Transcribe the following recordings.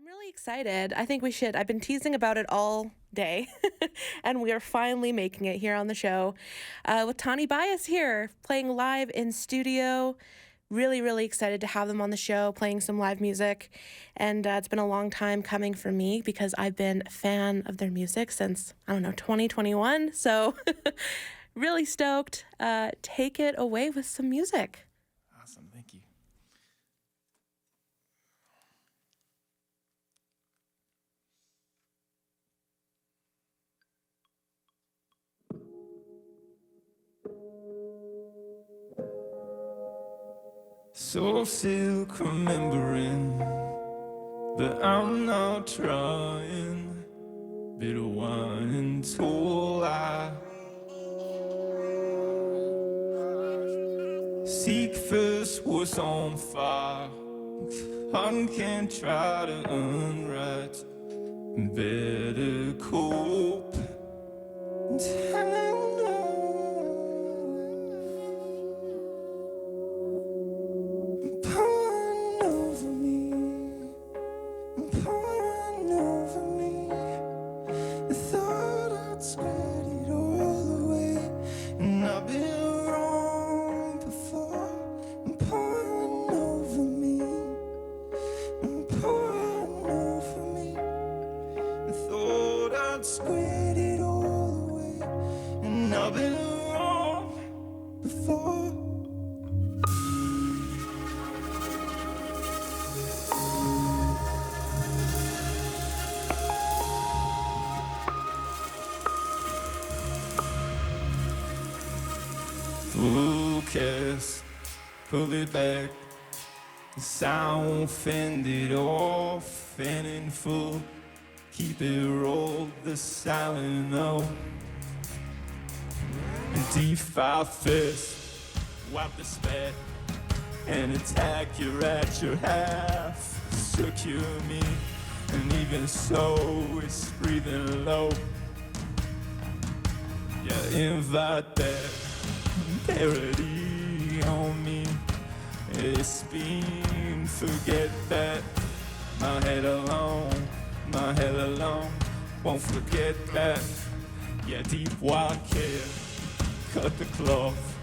really excited. I think we should. I've been teasing about it all day, and we are finally making it here on the show with Tawni Bias here, playing live in studio. Really, really excited to have them on the show, playing some live music. And it's been a long time coming for me because I've been a fan of their music since, 2021. So really stoked. Take it away with some music. Awesome. Thank you. So silk remembering that I'm not trying. Bitter wine and toll I seek first was on fire. Heart can't try to unwrite. Better cope. Focus, pull it back. The sound fended off and in full. Keep it rolled, the silent no. And defile fist, wipe the spat, and attack you at your half. Secure me, and even so, it's breathing low. Yeah, invite that parody on me. It's been, forget that. My head alone, won't forget that. Yeah, deep wild care, cut the cloth.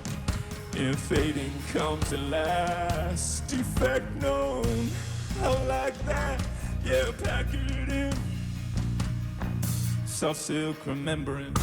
In fading comes at last. Defect known, I like that. Yeah, pack it in. Soft silk remembering.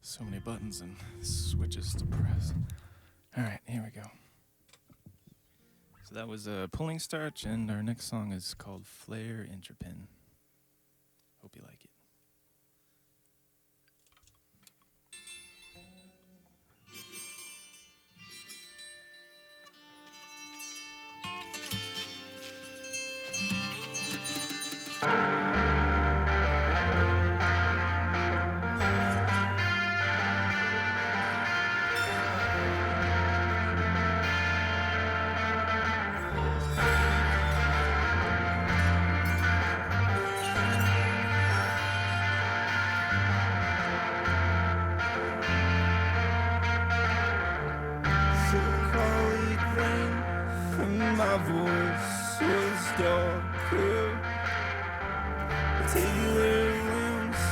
So many buttons and switches to press. All right, here we go. So that was Pulling Starch, and our next song is called Flare Intropin. Hope you like it. My voice was darker. Taylor limbs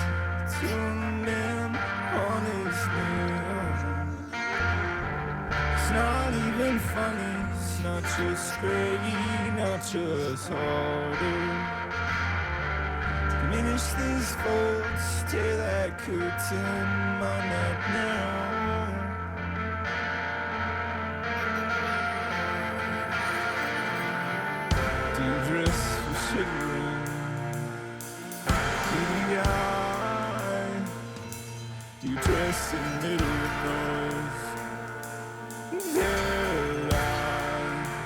to a man on his knee. It's not even funny. It's not just great, not just harder. Diminish these folds, tear that curtain, my neck now. Dress for shivering, beady eye. You dress in middle nose, dead eye.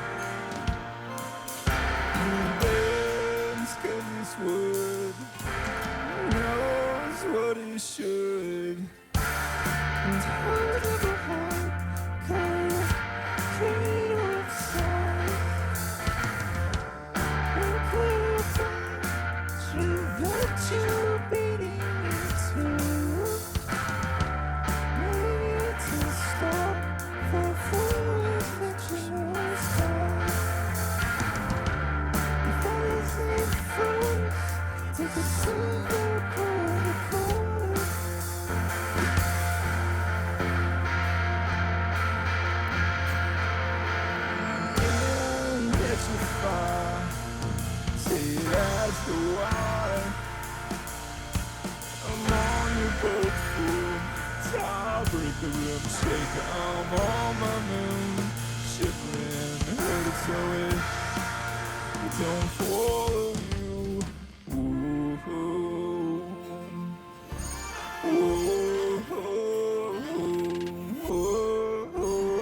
So I'm on your boat full. Break the room, shake. I'm on my moon, shivering, hurt so it don't follow you. Ooh, ooh, ooh, ooh, ooh, ooh, ooh.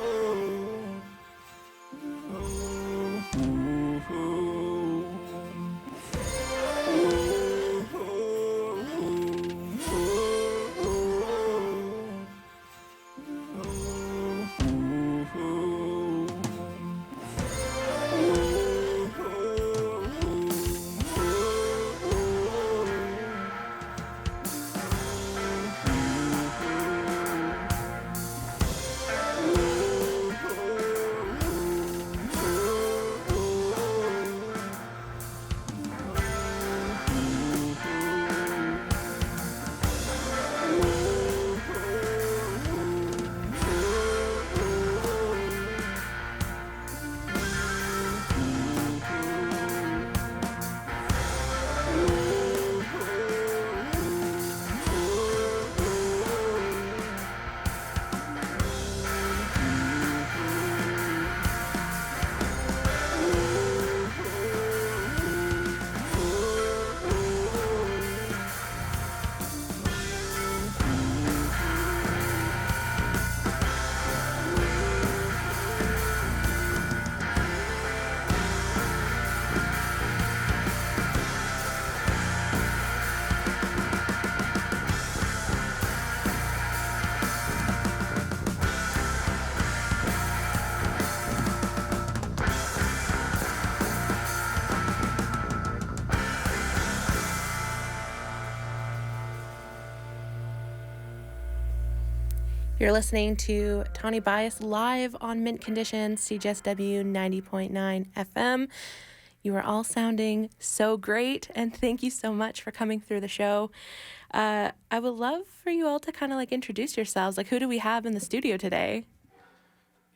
You're listening to Tawni Bias live on Mint Conditions, CJSW 90.9 FM. You are all sounding so great, and thank you so much for coming through the show. I would love for you all to kind of like introduce yourselves. Like, who do we have in the studio today?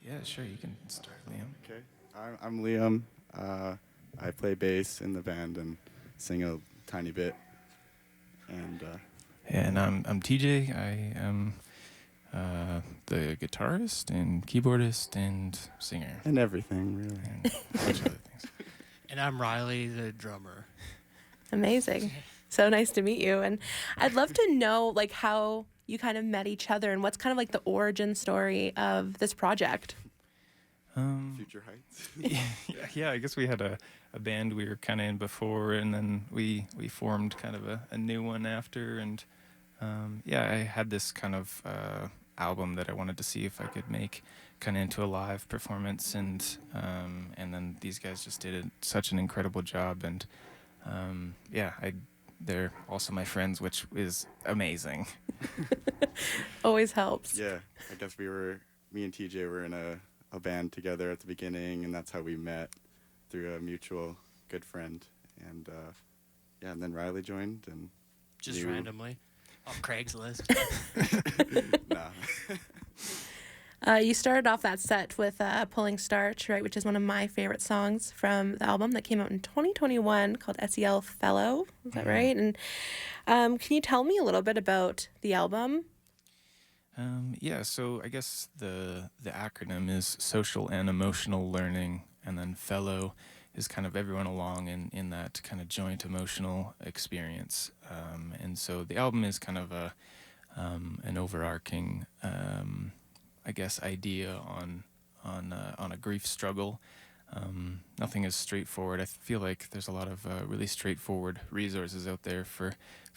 Yeah, sure, you can start, Liam. Okay, I'm Liam. I play bass in the band and sing a tiny bit. And And I'm TJ. I am the guitarist and keyboardist and singer. and everything, really. And a bunch of other things. And I'm Riley, the drummer. Amazing. So nice to meet you. And I'd love to know like how you kind of met each other and what's kind of like the origin story of this project. Future Heights. Yeah, I guess we had a band we were kind of in before, and then we formed kind of a new one after. And yeah, I had this kind of album that I wanted to see if I could make kind of into a live performance, and then these guys just did such an incredible job. And yeah, they're also my friends, which is amazing. Always helps. Yeah, I guess me and TJ were in a band together at the beginning, and that's how we met, through a mutual good friend. And yeah, and then Riley joined, and Just you- randomly off Craigslist. Nah. You started off that set with Pulling Starch, right, which is one of my favorite songs from the album that came out in 2021 called SEL Fellow. Is that right? And can you tell me a little bit about the album? Yeah, so I guess the acronym is social and emotional learning, and then fellow is kind of everyone along in that kind of joint emotional experience. And so the album is kind of an overarching, I guess, idea on a grief struggle. Nothing is straightforward. I feel like there's a lot of really straightforward resources out there for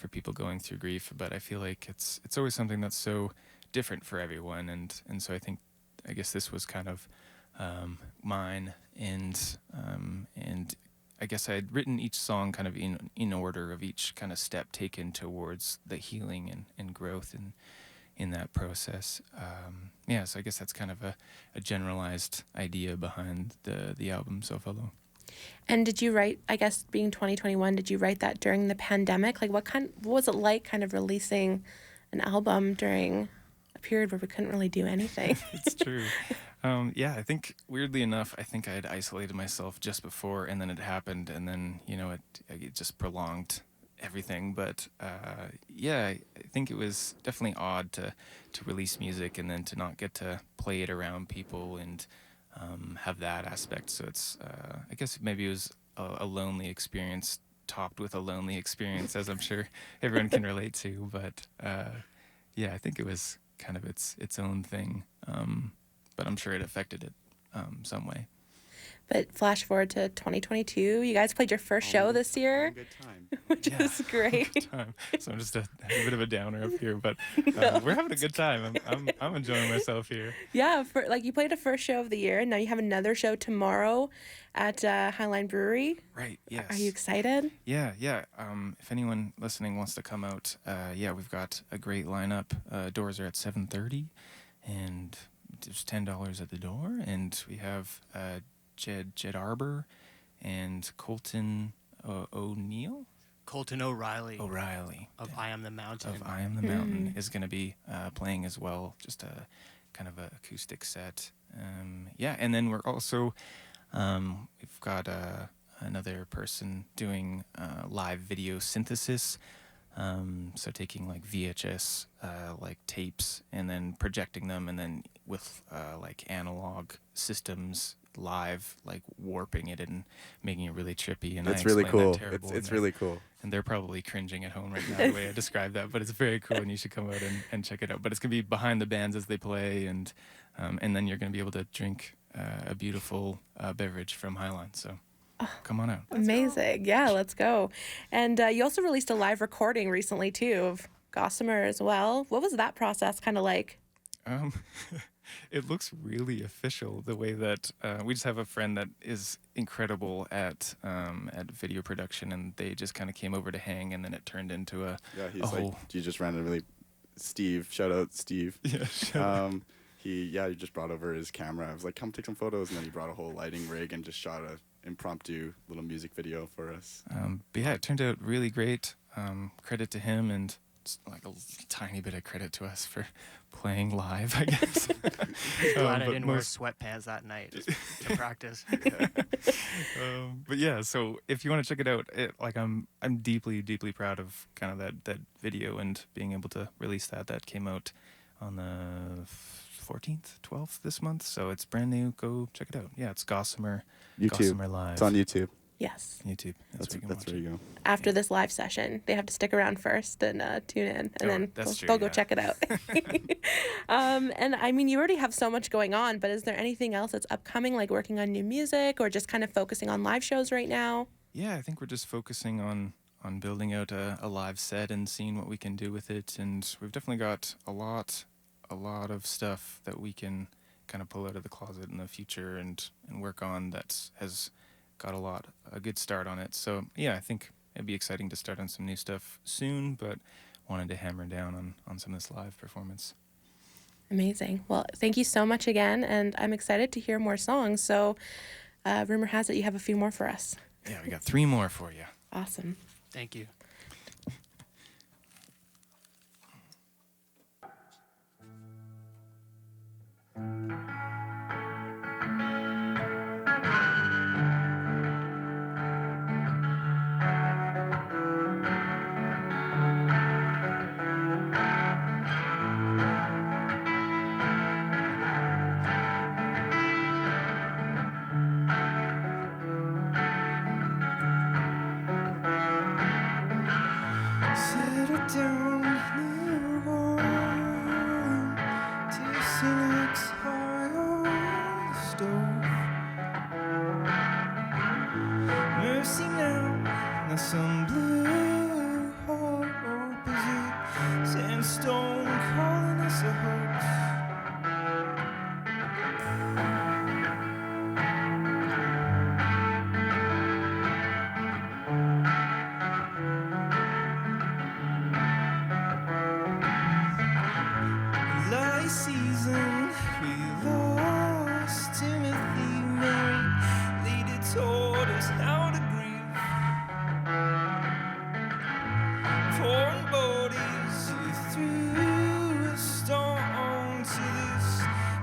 people going through grief, but I feel like it's always something that's so different for everyone, and so I guess this was kind of mine, and I guess I had written each song kind of in order of each kind of step taken towards the healing and growth in that process. Yeah, so I guess that's kind of a generalized idea behind the album So Fellow. And did you write, I guess being 2021, did you write that during the pandemic? Like what was it like kind of releasing an album during a period where we couldn't really do anything? It's true. Yeah, I think weirdly enough, I think I had isolated myself just before, and then it happened, and then it just prolonged everything. But yeah, I think it was definitely odd to release music and then to not get to play it around people and have that aspect. So it's I guess maybe it was a lonely experience topped with a lonely experience, as I'm sure everyone can relate to. But yeah, I think it was kind of its own thing. But I'm sure it affected it some way. But flash forward to 2022, you guys played your first show this year, Good time. which Yeah. is great. Time. So I'm just a bit of a downer up here, but we're having a good time. I'm enjoying myself here. Yeah, you played a first show of the year, and now you have another show tomorrow at Highline Brewery. Right. Yes. Are you excited? Yeah. If anyone listening wants to come out, yeah, we've got a great lineup. Doors are at 7:30, and there's $10 at the door, and we have Jed Arbor and Colton O'Neill. Colton O'Reilly O'Reilly of I Am the Mountain. of I Am the Mountain is going to be playing as well, just a kind of an acoustic set. Yeah, and then we're also, we've got another person doing live video synthesis. So taking like VHS like tapes and then projecting them, and then with like analog systems live, like warping it and making it really trippy. And It's I really explained cool. that terrible, It's and really cool. and they're probably cringing at home right now the way I described that, but it's very cool, and you should come out and check it out. But it's gonna be behind the bands as they play, and then you're gonna be able to drink a beautiful beverage from Highline. So come on out. Amazing. Yeah, let's go. And you also released a live recording recently, too, of Gossamer as well. What was that process kind of like? It looks really official the way that we just have a friend that is incredible at video production, and they just kind of came over to hang, and then it turned into a Yeah, a whole you just randomly, Steve, shout out Steve. yeah. He just brought over his camera. I was like, come take some photos, and then he brought a whole lighting rig and just shot a impromptu little music video for us. But yeah, it turned out really great. Credit to him, and like a tiny bit of credit to us for playing live, I guess. Glad I didn't wear sweatpants that night to practice. But yeah, so if you want to check it out, I'm deeply proud of kind of that video and being able to release that came out on the 14th, 12th this month. So it's brand new. Go check it out. Yeah, it's Gossamer. YouTube. Gossamer Live. It's on YouTube. Yes. YouTube. That's where you can watch where it. you go. After this live session, they have to stick around first and tune in, and then they'll go check it out. And I mean, you already have so much going on, but is there anything else that's upcoming, like working on new music or just kind of focusing on live shows right now? Yeah, I think we're just focusing on building out a live set and seeing what we can do with it. And we've definitely got a lot of stuff that we can kind of pull out of the closet in the future and work on that has got a good start on it. So yeah, I think it'd be exciting to start on some new stuff soon, but wanted to hammer down on some of this live performance. Amazing. Well, thank you so much again, and I'm excited to hear more songs. So rumor has it you have a few more for us. Yeah, we got 3 more for you. Awesome. Thank you.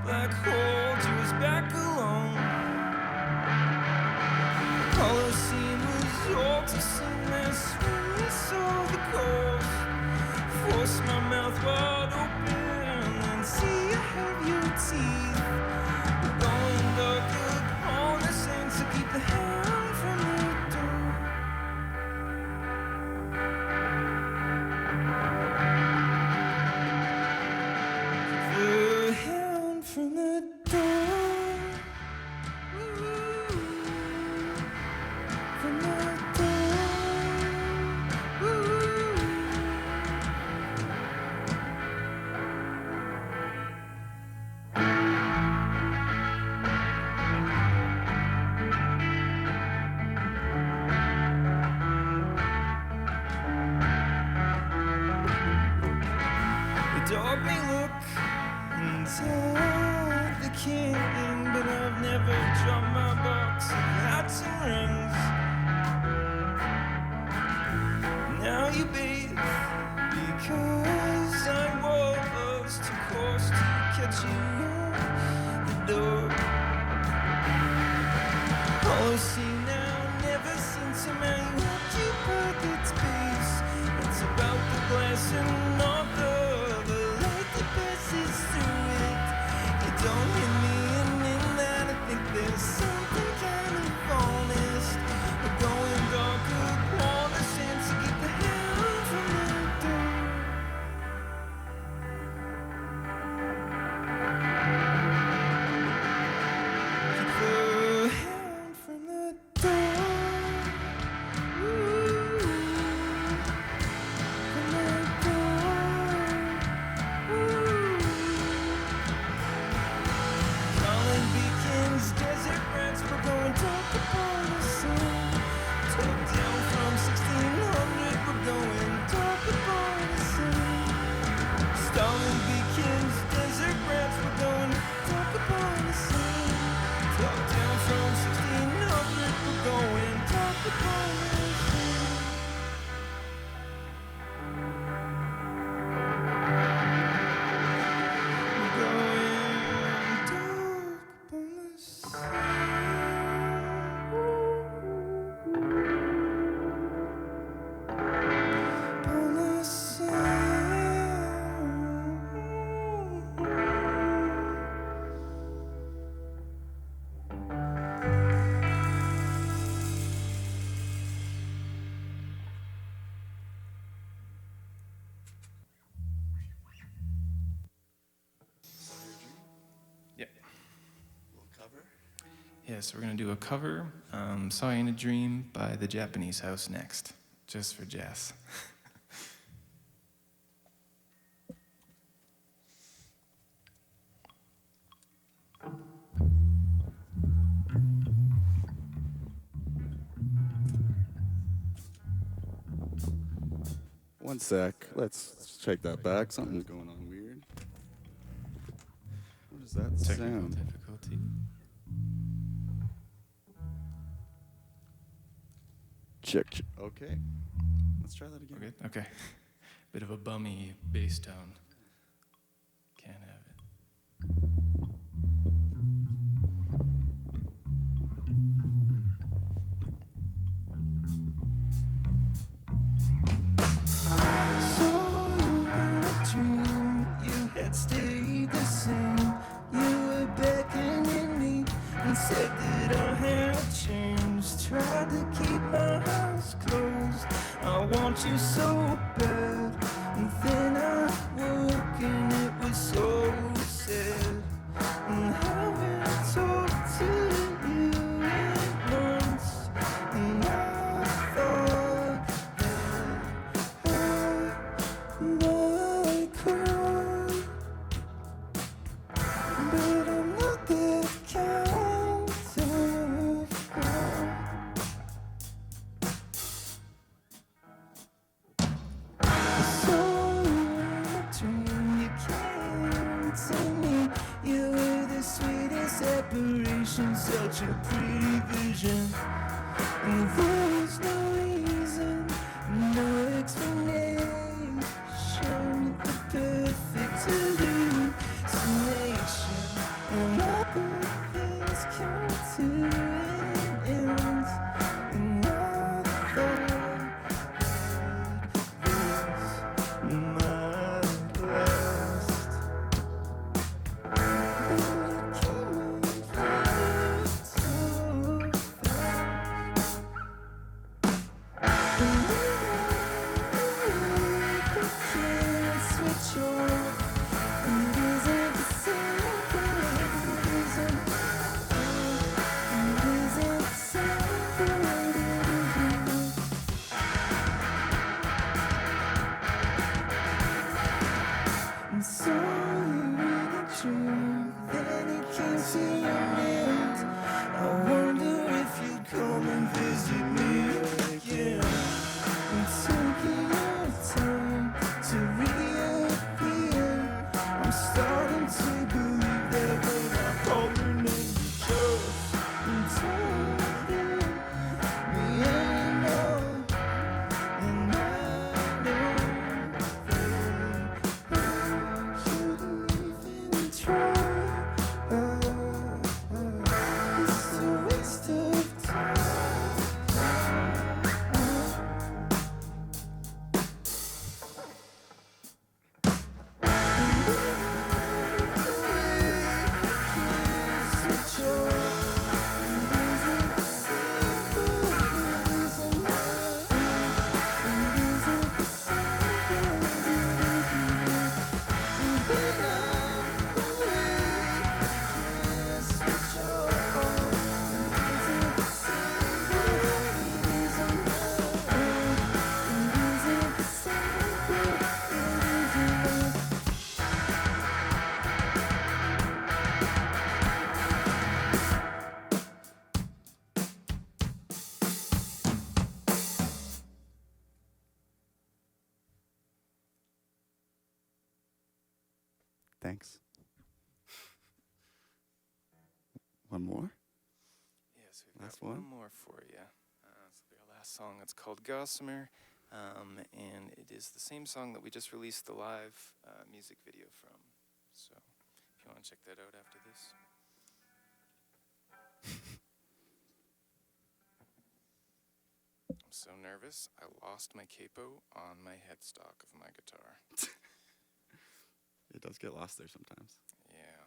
Black hole to his want to sing this when you saw the coast. Force my mouth wide open and see I have your teeth. We're going darker on the sand to keep the hand from the door. The hand from the door. From the dog may look inside the king, but I've never dropped my box of hats and rings. Now you bathe because I was too close to catch you at the door. All I see now, never seen so many occupied that space. It's about the glass and not the light that passes through it. You don't hit me, and in that I think there's something kind of honest. We're going darker, on the sand to keep the hand from the door. Keep the hand from the door. Ooh. From the door. Ooh. Calling beacons, desert rats, we're going dark upon the sun. Top down from 1600, we're going dark upon the sun. Stalling beacons, desert rats, we're going dark upon the sun. Top down from 1600, we're going dark upon the sun. We're going dark upon the sun. Upon the sun. Yep. We'll cover. Yeah, so we're going to do a cover, Saw You in a Dream by The Japanese House next, just for jazz. One sec. Let's check that back. Something's going on weird. What is that Technical sound? difficulty. Check. Okay. Let's try that again. We're good? Okay. Bit of a bummy bass tone. Can't have it. Saw you in a dream, you had stayed the same. You were beckoning me and said that I had changed. Tried to keep my eyes closed. I want you so bad. And then I woke and it was so sad. And haven't talked to you in months. And I thought that I could, but I'm not that kind of girl. So in a dream you came to me. You were the sweetest separation, such a pretty vision. And there was no reason, no explanation. The perfect hallucination. And all the things come to an end. And I thought Thanks. One more? Yes, we've Last got one one? more for you. This will be our last song. It's called Gossamer, and it is the same song that we just released the live music video from. So if you want to check that out after this. I'm so nervous, I lost my capo on my headstock of my guitar. It does get lost there sometimes. Yeah.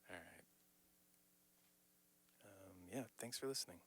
All right. Yeah, thanks for listening.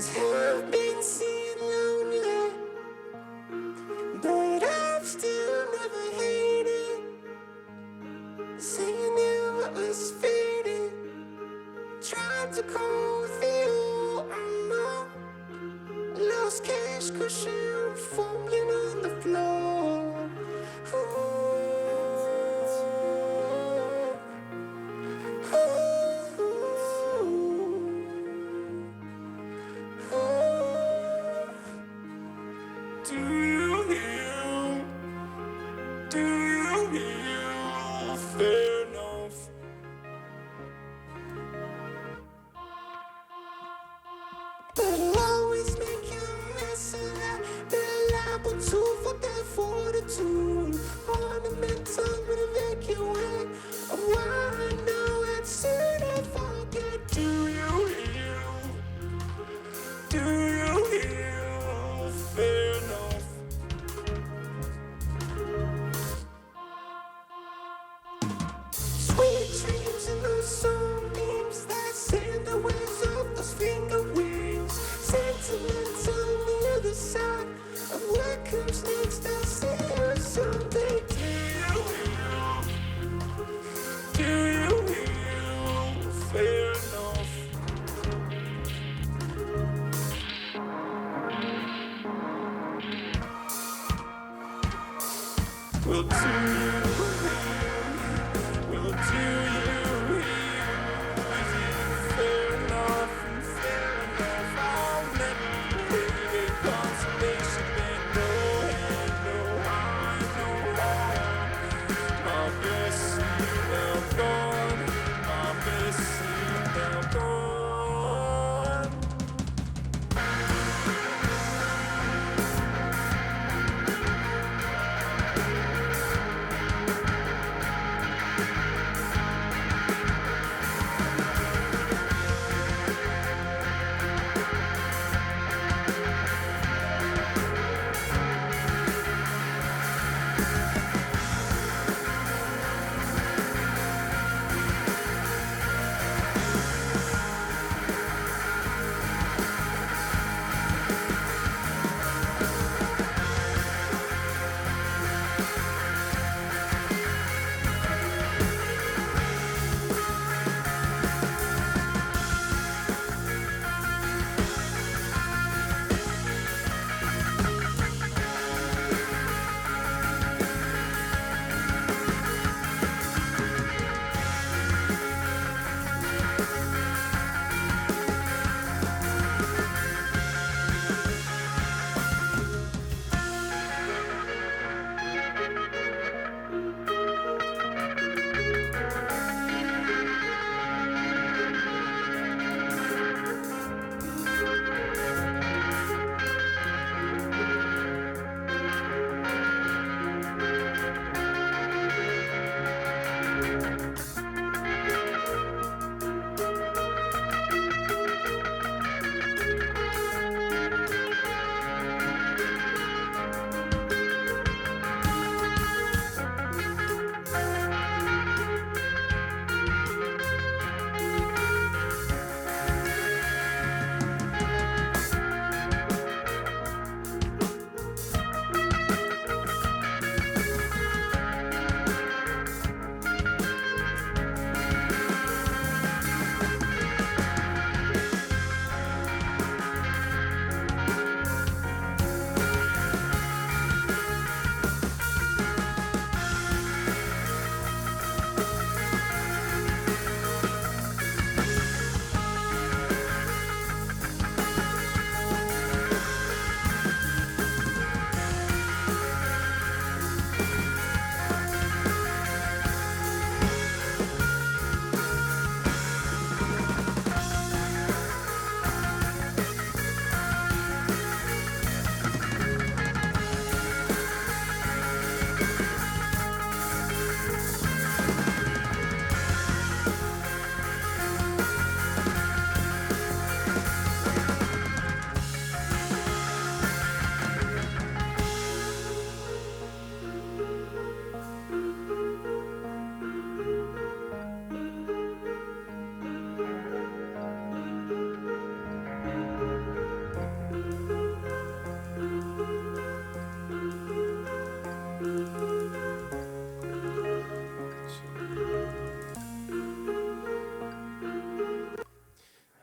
I've been seen lonely, but I've still never hated. Saying it was faded, tried to call with you, lost cash cushion fumbling on the floor. Do you heal? Do you heal? Fair enough. But I'll always make you a mess of that. Be liable to for that fortitude. Ornamental with a vacuum. Oh, I know it's soon I forget. Do you heal? Do you heal? Fair enough. Sweet dreams and those sunbeams that send the waves of those finger wings. Sentimental on the other side of what comes next. I'll say you someday. Do you heal? Fair enough. Well, do you heal? Well, do you heal? Fair enough and fair enough. I'll never believe it. Consolation, but no hand, no eye, no harm. My best seed now gone. My best seed now gone.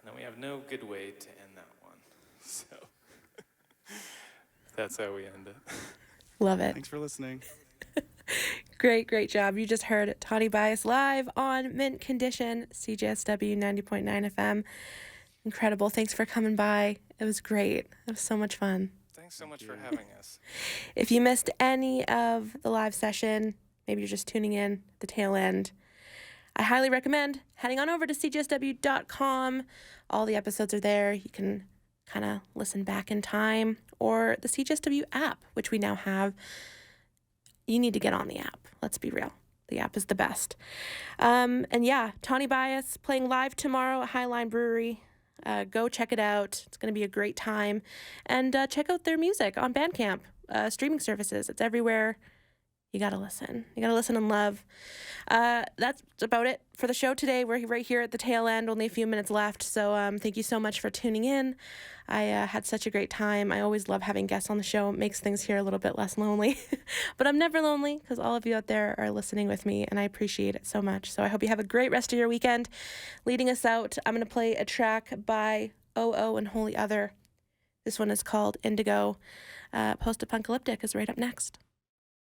Now we have no good way to end that one. So that's how we end it. Love it. Thanks for listening. Great job. You just heard Tawni Bias live on Mint Condition, CJSW 90.9 FM. Incredible. Thanks for coming by. It was great. It was so much fun. Thanks so much for having us. If you missed any of the live session, maybe you're just tuning in at the tail end, I highly recommend heading on over to CJSW.com. All the episodes are there. You can kind of listen back in time, or the CJSW app, which we now have. You need to get on the app. Let's be real. The app is the best. And yeah, Tawni Bias playing live tomorrow at Highline Brewery. Go check it out. It's going to be a great time. And check out their music on Bandcamp, streaming services. It's everywhere. You got to listen. You got to listen and love. That's about it for the show today. We're right here at the tail end, only a few minutes left. So thank you so much for tuning in. I had such a great time. I always love having guests on the show. It makes things here a little bit less lonely. But I'm never lonely because all of you out there are listening with me, and I appreciate it so much. So I hope you have a great rest of your weekend. Leading us out, I'm going to play a track by OO and Holy Other. This one is called Indigo. Post-Apocalyptic is right up next.